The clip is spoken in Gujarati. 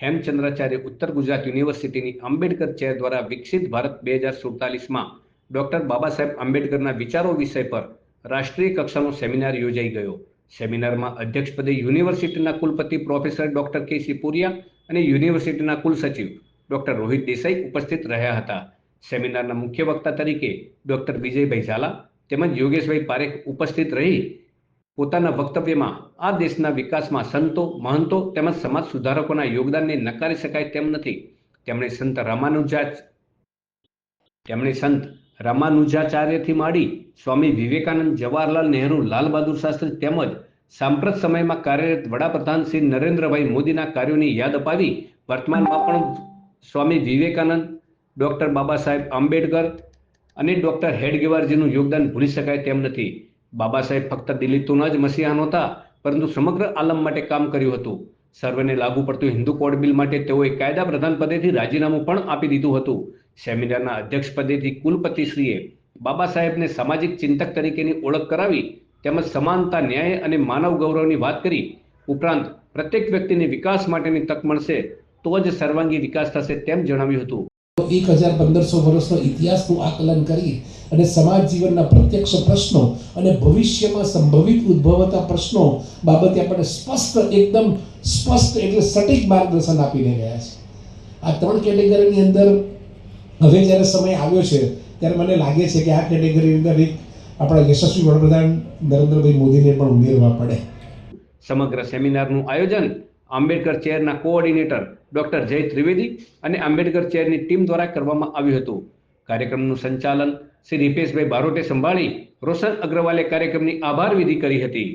હેમચંદ્રાચાર્ય ઉત્તર ગુજરાત યુનિવર્સિટીની આંબેડકર ચેર દ્વારા વિકસિત ભારત 2047માં ડોક્ટર બાબા સાહેબ આંબેડકરના વિચારો વિષય પર રાષ્ટ્રીય કક્ષાનો સેમિનાર યોજાઈ ગયો. સેમિનારમાં અધ્યક્ષપદે યુનિવર્સિટીના કુલપતિ પ્રોફેસર ડોક્ટર કે સિપુરિયા અને યુનિવર્સિટીના કુલસચિવ ડોક્ટર રોહિત દેસાઈ ઉપસ્થિત રહ્યા હતા. સેમિનારના મુખ્ય વક્તા તરીકે ડોક્ટર વિજયભાઈ ઝાલા તેમજ યોગેશભાઈ પારેખ ઉપસ્થિત રહી પોતાના વક્તવ્યમાં આ દેશના વિકાસમાં સંતો, મહંતો તેમજ સમાજ સુધારકોના યોગદાનને નકારી શકાય તેમ નથી. તેમણે સંત રામાનુજાચાર્યથી માંડી સ્વામી વિવેકાનંદ, જવાહરલાલ નહેરુ, લાલ બહાદુર શાસ્ત્રી તેમજ સાંપ્રત સમયમાં કાર્યરત વડાપ્રધાન શ્રી નરેન્દ્રભાઈ મોદીના કાર્યોની યાદ અપાવી વર્તમાનમાં પણ સ્વામી વિવેકાનંદ, ડોક્ટર બાબા સાહેબ આંબેડકર અને ડોક્ટર હેડગેવારજીનું યોગદાન ભૂલી શકાય તેમ નથી. બાબા સાહેબ ફક્ત દલિતોના જ મસીહા નહોતા, પરંતુ સમગ્ર આલમ માટે કામ કર્યું હતું. સર્વેને લાગુ પડતું હિન્દુ કોડ બિલ માટે તેઓએ કાયદા પ્રધાન પદેથી રાજીનામું પણ આપી દીધું હતું. સેમિનારના અધ્યક્ષ પદેથી કુલપતિશ્રીએ બાબા સાહેબને સામાજિક ચિંતક તરીકેની ઓળખ કરાવી તેમજ સમાનતા, ન્યાય અને માનવ ગૌરવની વાત કરી. ઉપરાંત પ્રત્યેક વ્યક્તિને વિકાસ માટેની તક મળશે તો જ સર્વાંગી વિકાસ થશે તેમ જણાવ્યું હતું. 1500 વર્ષનો ઇતિહાસનું આકલન કરી અને સમાજ જીવનના પ્રત્યક્ષ પ્રશ્નો અને ભવિષ્યમાં સંભવિત ઉદ્ભવતા પ્રશ્નો બાબતે આપણને એકદમ સ્પષ્ટ એટલે સટીક માર્ગદર્શન આપીને ગયા છે. આ 3 કેટેગરીની અંદર હવે જ્યારે સમય આવ્યો છે ત્યારે મને લાગે છે કે આ કેટેગરીની અંદર એક આપણા યશસ્વી વડાપ્રધાન નરેન્દ્રભાઈ મોદીને પણ ઉમેરવા પડે. સમગ્ર સેમિનારનું આયોજન આંબેડકર ચેરના કોઓર્ડિનેટર ડોક્ટર જય ત્રિવેદી અને આંબેડકર ચેરની ટીમ દ્વારા કરવામાં આવ્યું હતું. કાર્યક્રમનું સંચાલન શ્રી રિપેશભાઈ બારોટે સંભાળી રોશન અગ્રવાલે કાર્યક્રમની આભાર વિધિ કરી હતી.